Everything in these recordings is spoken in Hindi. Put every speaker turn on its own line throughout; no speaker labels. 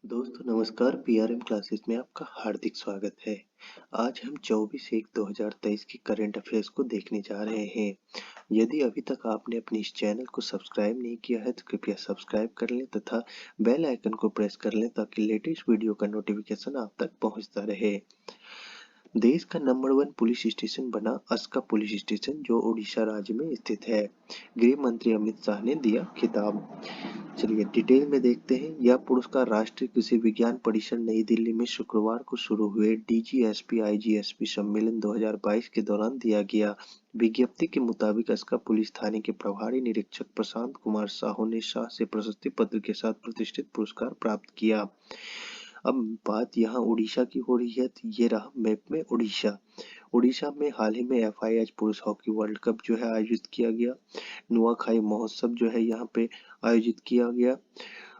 दोस्तों नमस्कार, पीआरएम क्लासेस में आपका हार्दिक स्वागत है। आज हम 24/1/2023 के करंट अफेयर्स को देखने जा रहे हैं। यदि अभी तक आपने अपने इस चैनल को सब्सक्राइब नहीं किया है तो कृपया सब्सक्राइब कर लें तथा बेल आइकन को प्रेस कर लें ताकि लेटेस्ट वीडियो का नोटिफिकेशन आप तक पहुंचता रहे। देश का नंबर 1 पुलिस स्टेशन बना अस्का पुलिस स्टेशन जो उड़ीसा राज्य में स्थित है। गृह मंत्री अमित शाह ने दिया खिताब। चलिए डिटेल में देखते हैं। यह पुरस्कार राष्ट्रीय कृषि विज्ञान परिषद नई दिल्ली में शुक्रवार को शुरू हुए डीजीएसपी आईजीएसपी सम्मेलन 2022 के दौरान दिया गया। विज्ञप्ति के मुताबिक अस्का पुलिस थाने के प्रभारी निरीक्षक प्रशांत कुमार साहू ने शाह से प्रशस्ति पत्र के साथ प्रतिष्ठित पुरस्कार प्राप्त किया। अब बात यहाँ उड़ीसा की हो रही है तो ये रहा मैप में उड़ीसा। उड़ीसा में हाल ही में एफआईएच पुरुष हॉकी वर्ल्ड कप जो है आयोजित किया गया। नुआखाई महोत्सव जो है यहाँ पे आयोजित किया गया।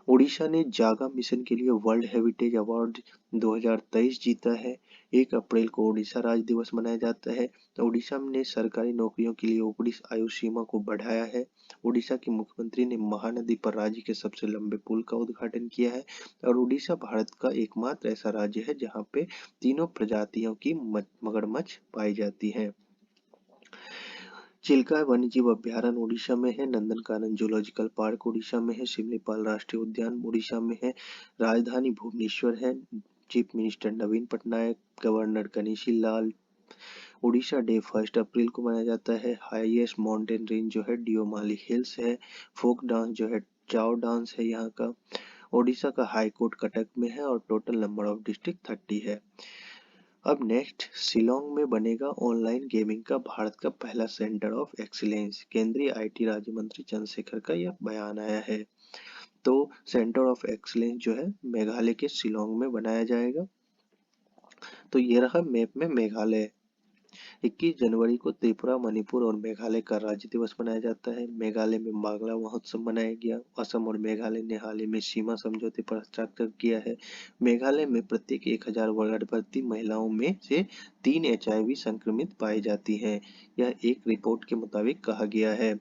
उड़ीसा ने जागा मिशन के लिए वर्ल्ड हेरिटेज अवार्ड 2023 जीता है। 1 अप्रैल को उड़ीसा राज्य दिवस मनाया जाता है। उड़ीसा ने सरकारी नौकरियों के लिए ऊपरी आयु सीमा को बढ़ाया है। उड़ीसा के मुख्यमंत्री ने महानदी पर राज्य के सबसे लंबे पुल का उद्घाटन किया है। और उड़ीसा भारत का एकमात्र ऐसा राज्य है जहाँ पे तीनों प्रजातियों की मगरमच्छ पाई जाती है। चिल्का वन्यजीव अभयारण्य उड़ीसा में है। नंदनकानन जूलॉजिकल पार्क उड़ीसा में है। शिमलीपाल राष्ट्रीय उद्यान उड़ीसा में है। राजधानी भुवनेश्वर है। चीफ मिनिस्टर नवीन पटनायक, गवर्नर गणेशी लाल। उड़ीसा डे 1 अप्रैल को मनाया जाता है। हाईएस्ट माउंटेन रेंज जो है डियोमाली हिल्स है। फोक डांस जो है चाव डांस है यहाँ का। उड़ीसा का हाई कोर्ट कटक में है और टोटल नंबर ऑफ डिस्ट्रिक्ट 30 है। अब नेक्स्ट, शिलोंग में बनेगा ऑनलाइन गेमिंग का भारत का पहला सेंटर ऑफ एक्सीलेंस। केंद्रीय आईटी राज्य मंत्री चंद्रशेखर का यह बयान आया है। तो सेंटर ऑफ एक्सीलेंस जो है मेघालय के शिलोंग में बनाया जाएगा। तो ये रहा मैप में मेघालय। 21 जनवरी को त्रिपुरा, मणिपुर और मेघालय का राज्य दिवस मनाया जाता है। मेघालय में बांग्ला महोत्सव मनाया गया। असम और मेघालय ने हाल ही में सीमा समझौते पर हस्ताक्षर किया है। मेघालय में प्रत्येक 1000 गर्भवती महिलाओं में से 3 एचआईवी संक्रमित पाई जाती हैं। यह एक रिपोर्ट के मुताबिक कहा गया है।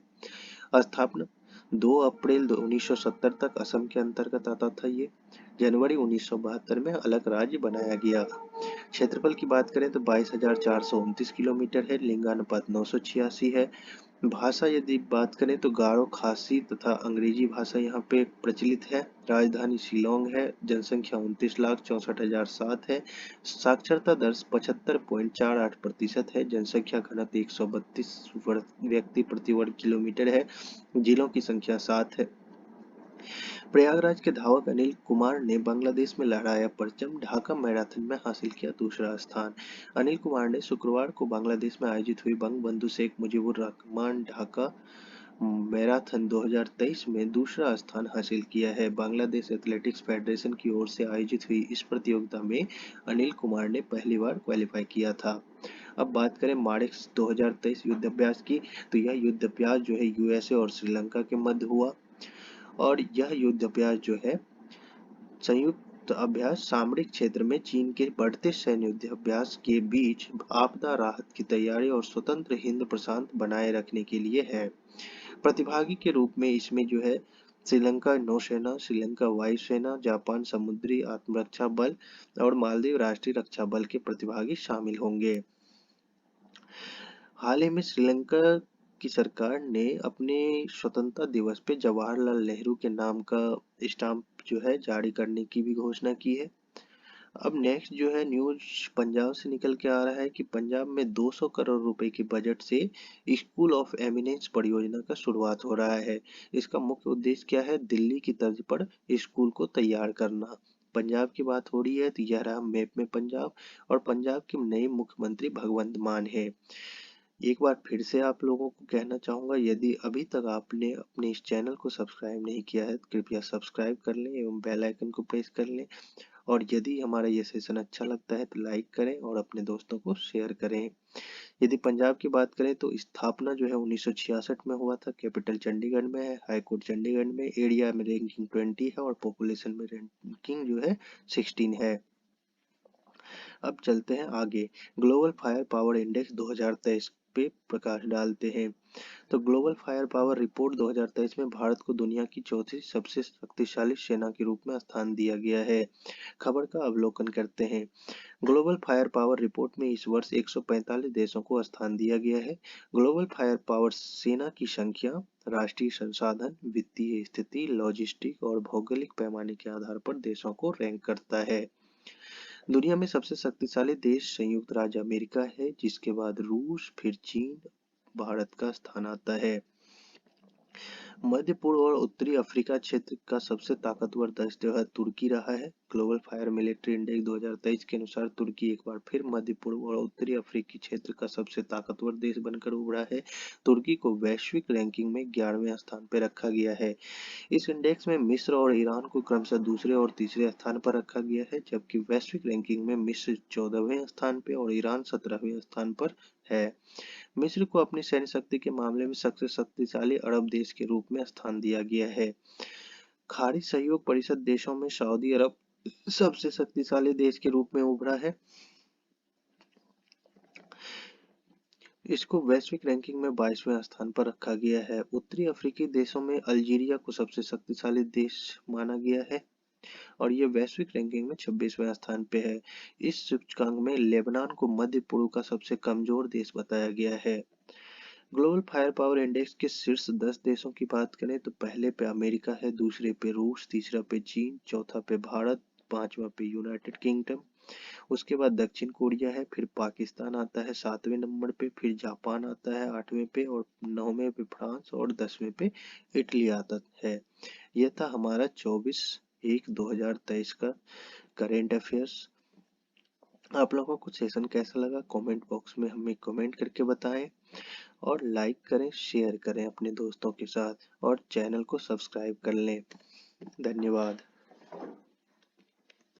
स्थापना 2 अप्रैल 1970 तक असम के अंतर्गत आता था ये। जनवरी 1972 में अलग राज्य बनाया गया। क्षेत्रफल की बात करें तो 22,429 किलोमीटर है। लिंगानुपात 986 है। भाषा यदि बात करें तो गारो, खासी तथा अंग्रेजी भाषा यहाँ पे प्रचलित है। राजधानी शिलोंग है। जनसंख्या 29,64,007 है। साक्षरता दर 75.48% है। जनसंख्या घनत्व 132 व्यक्ति प्रति वर्ग किलोमीटर है। जिलों की संख्या 7 है। प्रयागराज के धावक अनिल कुमार ने बांग्लादेश में लहराया परचम। ढाका मैराथन में हासिल किया दूसरा स्थान। अनिल कुमार ने शुक्रवार को बांग्लादेश में आयोजित हुई बंगबंधु शेख मुजीबुर रहमान ढाका मैराथन 2023 में दूसरा स्थान हासिल किया है। बांग्लादेश एथलेटिक्स फेडरेशन की ओर से आयोजित हुई इस प्रतियोगिता में अनिल कुमार ने पहली बार क्वालिफाई किया था। अब बात करें मार्क्स 2023 युद्धाभ्यास की, तो यह युद्धाभ्यास जो है यूएसए और श्रीलंका के मध्य हुआ। और यह युद्धाभ्यास जो है संयुक्त अभ्यास सामरिक क्षेत्र में चीन के बढ़ते सैन्य युद्धाभ्यास के बीच आपदा राहत की तैयारी और स्वतंत्र हिंद प्रशांत बनाए रखने के लिए है। प्रतिभागी के रूप में इसमें जो है श्रीलंका नौसेना, श्रीलंका वायुसेना, जापान समुद्री आत्मरक्षा बल और मालदीव राष्ट्रीय रक्षा बल के प्रतिभागी शामिल होंगे। हाल ही में श्रीलंका की सरकार ने अपने स्वतंत्रता दिवस पे जवाहरलाल नेहरू के नाम का स्टाम्प जो है जारी करने की भी घोषणा की है। अब नेक्स्ट जो है न्यूज पंजाब से निकल के आ रहा है कि पंजाब में 200 करोड़ रुपए के बजट से स्कूल ऑफ एमिनेंस परियोजना का शुरुआत हो रहा है। इसका मुख्य उद्देश्य क्या है? दिल्ली की तर्ज पर स्कूल को तैयार करना। पंजाब की बात हो रही है तो यह रहा मैप में पंजाब। और पंजाब के नए मुख्यमंत्री भगवंत मान है। एक बार फिर से आप लोगों को कहना चाहूँगा, यदि अभी तक आपने अपने इस चैनल को सब्सक्राइब नहीं किया है तो कृपया सब्सक्राइब कर लें एवं बेल आइकन को प्रेस कर लें। और यदि हमारा ये सेशन अच्छा लगता है तो लाइक करें और अपने दोस्तों को शेयर करें। यदि पंजाब की बात करें तो स्थापना जो है 1966 में हुआ था। कैपिटल चंडीगढ़ में है। हाई कोर्ट चंडीगढ़ में। एरिया में रैंकिंग 20 है और पॉपुलेशन में रैंकिंग जो है 16 है। अब चलते हैं आगे। ग्लोबल फायर पावर इंडेक्स 2023 पे प्रकाश डालते हैं। तो ग्लोबल फायर पावर रिपोर्ट 2023 में भारत को दुनिया की चौथी सबसे शक्तिशाली सेना के रूप में स्थान दिया गया है। खबर का अवलोकन करते हैं। ग्लोबल फायर पावर रिपोर्ट में इस वर्ष 145 देशों को स्थान दिया गया है। ग्लोबल फायर पावर सेना की संख्या, राष्ट्रीय संसाधन, वित्तीय स्थिति, लॉजिस्टिक और भौगोलिक पैमाने के आधार पर देशों को रैंक करता है। दुनिया में सबसे शक्तिशाली देश संयुक्त राज्य अमेरिका है, जिसके बाद रूस, फिर चीन, भारत का स्थान आता है। मध्य पूर्व और उत्तरी अफ्रीका क्षेत्र का सबसे ताकतवर देश जो है तुर्की रहा है। ग्लोबल फायर मिलिट्री इंडेक्स 2023 के अनुसार तुर्की एक बार फिर मध्य पूर्व और उत्तरी अफ्रीकी क्षेत्र का सबसे ताकतवर देश बनकर उभरा है। तुर्की को वैश्विक रैंकिंग में 11वें स्थान पर रखा गया है। इस इंडेक्स में मिस्र और ईरान को क्रमशः दूसरे और तीसरे स्थान पर रखा गया है, जबकि वैश्विक रैंकिंग में मिस्र 14वें स्थान पर और ईरान 17वें स्थान पर है। मिस्र को अपनी सैन्य शक्ति के मामले में सबसे शक्तिशाली अरब देश के रूप में स्थान दिया गया है। खाड़ी सहयोग परिषद देशों में सऊदी अरब सबसे शक्तिशाली देश के रूप में उभरा है। इसको वैश्विक रैंकिंग में 22वें स्थान पर रखा गया है। उत्तरी अफ्रीकी देशों में अल्जीरिया को सबसे शक्तिशाली देश माना गया है और ये वैश्विक रैंकिंग में 26वें स्थान पे है। इस सूचकांक में लेबनान को मध्य पूर्व का सबसे कमजोर देश बताया गया है। ग्लोबल फायर पावर इंडेक्स के शीर्ष 10 देशों की बात करें तो पहले पे अमेरिका है, दूसरे पे रूस, तीसरा पे चीन, चौथा पे भारत, पांचवा पे यूनाइटेड किंगडम, उसके बाद दक्षिण कोरिया है, फिर पाकिस्तान आता है 7वें नंबर पे, फिर जापान आता है 8वें पे और 9वें पे फ्रांस और 10वें पे इटली आता है। यह था हमारा 24/1/2023 का करेंट अफेयर्स। आप लोगों को सेशन कैसा लगा कमेंट बॉक्स में हमें कमेंट करके बताएं और लाइक करें, शेयर करें अपने दोस्तों के साथ और चैनल को सब्सक्राइब कर लें। धन्यवाद।